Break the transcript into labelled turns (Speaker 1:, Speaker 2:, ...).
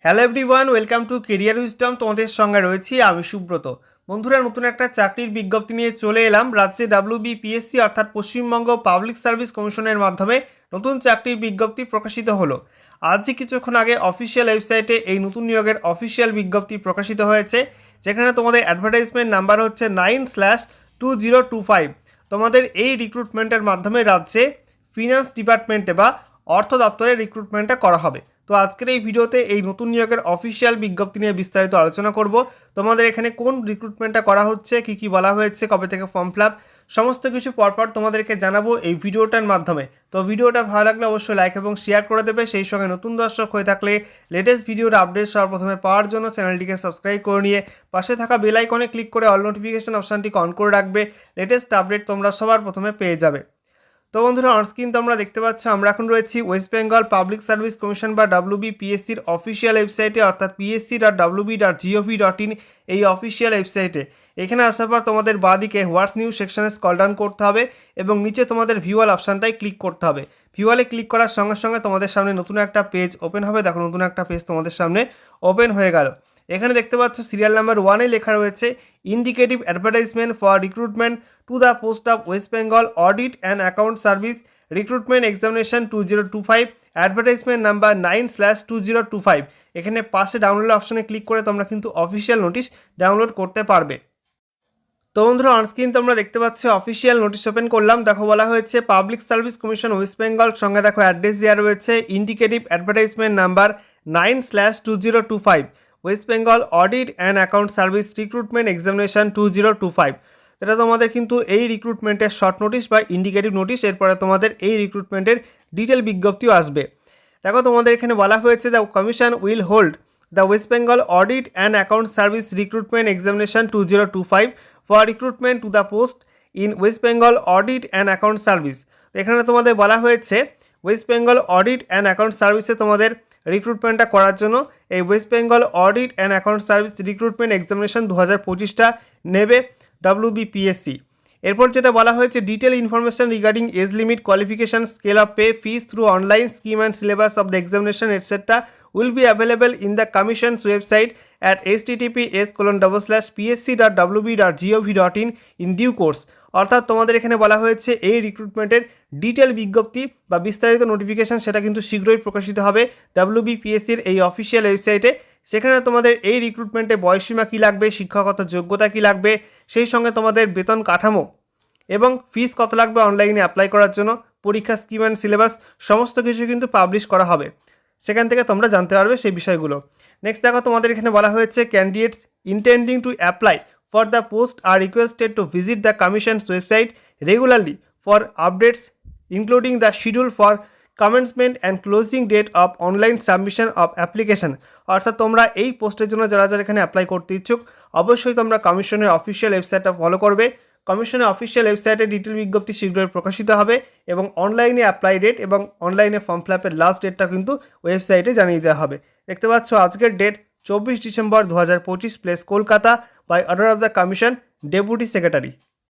Speaker 1: Hello everyone, welcome to career wisdom. তোমাদের সঙ্গে রয়েছি আমি সুব্রত। বন্ধুরা, নতুন একটা চাকরির বিজ্ঞপ্তি নিয়ে চলে এলাম। রাজ্যে WBPSC অর্থাৎ পশ্চিমবঙ্গ পাবলিক সার্ভিস কমিশনের মাধ্যমে নতুন চাকরির বিজ্ঞপ্তি প্রকাশিত হলো। আজ যে কিছুক্ষণ আগে অফিসিয়াল ওয়েবসাইটে এই নতুন নিয়োগের অফিসিয়াল বিজ্ঞপ্তি প্রকাশিত হয়েছে, যেখানে তোমাদের অ্যাডভার্টাইজমেন্ট নাম্বার হচ্ছে 9/2025। তোমাদের এই রিক্রুটমেন্টের মাধ্যমে রাজ্যে ফিনান্স ডিপার্টমেন্টে বা অর্থ দপ্তরে রিক্রুটমেন্টটা করা হবে। তো আজকের এই ভিডিওতে এই নতুন নিয়োগের অফিসিয়াল বিজ্ঞপ্তি নিয়ে বিস্তারিত আলোচনা করব। তোমাদের এখানে কোন রিক্রুটমেন্টটা করা হচ্ছে, কি কি বলা হয়েছে, কবে থেকে ফর্ম ফিল আপ, সমস্ত কিছু পরপর তোমাদেরকে জানাবো এই ভিডিওটার মাধ্যমে। তো ভিডিওটা ভালো লাগলে অবশ্যই লাইক এবং শেয়ার করে দেবে। সেই সঙ্গে নতুন দর্শক হয়ে থাকলে লেটেস্ট ভিডিওর আপডেট সবার প্রথমে পাওয়ার জন্য চ্যানেলটিকে সাবস্ক্রাইব করে নিয়ে পাশে থাকা বেল আইকনে ক্লিক করে অল নোটিফিকেশন অপশানটিকে অন করে রাখবে। লেটেস্ট আপডেট তোমরা সবার প্রথমে পেয়ে যাবে। তো বন্ধুরা, অনস্ক্রিন তোমরা দেখতে পাচ্ছ আমরা এখন রয়েছি West Bengal public service commission বা WBPSCর অফিসিয়াল ওয়েবসাইটে, অর্থাৎ psc.wb.gov.in এই অফিসিয়াল ওয়েবসাইটে। এখানে আসার পর তোমাদের বাঁদিকে হোয়াটস নিউজ সেকশনে স্ক্রল ডাউন করতে হবে এবং নিচে তোমাদের ভিউয়াল অপশানটাই ক্লিক করতে হবে। ভিউয়ালে ক্লিক করার সঙ্গে সঙ্গে তোমাদের সামনে নতুন একটা পেজ ওপেন হবে। দেখো, নতুন একটা পেজ তোমাদের সামনে ওপেন হয়ে গেল। এখানে দেখতে পাচ্ছ সিরিয়াল নাম্বার 1-এ লেখা রয়েছে indicative advertisement for recruitment to the post of West Bengal audit and account service recruitment examination 2025, advertisement number 9/2025। এখানে পাশে ডাউনলোড অপশানে ক্লিক করে তোমরা কিন্তু অফিসিয়াল নোটিশ ডাউনলোড করতে পারবে। তো বন্ধুরা, অনস্ক্রিন তোমরা দেখতে পাচ্ছ অফিসিয়াল নোটিশ ওপেন করলাম। দেখো, বলা হয়েছে public service commission West Bengal, সঙ্গে দেখো অ্যাড্রেস দেওয়া রয়েছে indicative advertisement number 9/2025, West Bengal audit and account service recruitment examination 2025। এটা তোমাদের কিন্তু এই রিক্রুটমেন্টের শর্ট নোটিশ বা ইন্ডিকেটিভ নোটিশ। এরপরে তোমাদের এই রিক্রুটমেন্টের ডিটেল বিজ্ঞপ্তিও আসবে। দেখো, তোমাদের এখানে বলা হয়েছে the commission will hold the West Bengal audit and account service recruitment examination 2025 for recruitment to the post in West Bengal audit and account service. এখানে তোমাদের বলা হয়েছে West Bengal audit and account সার্ভিসে তোমাদের রিক্রুটমেন্টটা করার জন্য এই West Bengal audit and account service recruitment examination 2025টা নেবে WBPSC। এরপর যেটা বলা হয়েছে detail information regarding age limit, qualification, scale of pay, fees through online scheme and syllabus of the examination etcetera will be available in the Commission's website at https://psc.wb.gov.in in due course। অর্থাৎ তোমাদের এখানে বলা হয়েছে এই রিক্রুটমেন্টের detail বিজ্ঞপ্তি বা বিস্তারিত notification সেটা কিন্তু শীঘ্রই প্রকাশিত হবে WBPSCর এই অফিসিয়াল ওয়েবসাইটে। সেখানে তোমাদের এই রিক্রুটমেন্টে বয়সসীমা কী লাগবে, শিক্ষাগত যোগ্যতা কী লাগবে, সেই সঙ্গে তোমাদের বেতন কাঠামো এবং ফিস কত লাগবে অনলাইনে অ্যাপ্লাই করার জন্য, পরীক্ষা স্কিম অ্যান্ড সিলেবাস সমস্ত কিছু কিন্তু পাবলিশ করা হবে। সেখান থেকে তোমরা জানতে পারবে সেই বিষয়গুলো। নেক্সট দেখো, তোমাদের এখানে বলা হয়েছে candidates intending to apply for the post আর requested to visit the commission's website regularly for updates including the schedule for commencement and closing date of online submission of application. অর্থাৎ তোমরা এই পোস্টের জন্য যারা যারা এখানে অ্যাপ্লাই করতে ইচ্ছুক, অবশ্যই তোমরা কমিশনের অফিসিয়াল ওয়েবসাইটটা ফলো করবে। কমিশনের অফিসিয়াল ওয়েবসাইটে ডিটেল বিজ্ঞপ্তি শীঘ্রই প্রকাশিত হবে এবং অনলাইনে অ্যাপ্লাই ডেট এবং অনলাইনে ফর্ম ফিল আপের লাস্ট ডেটটা কিন্তু ওয়েবসাইটে জানিয়ে দেওয়া হবে। দেখতে পাচ্ছ আজকের date 24 December 2025, place Kolkata, by order of the commission, deputy secretary.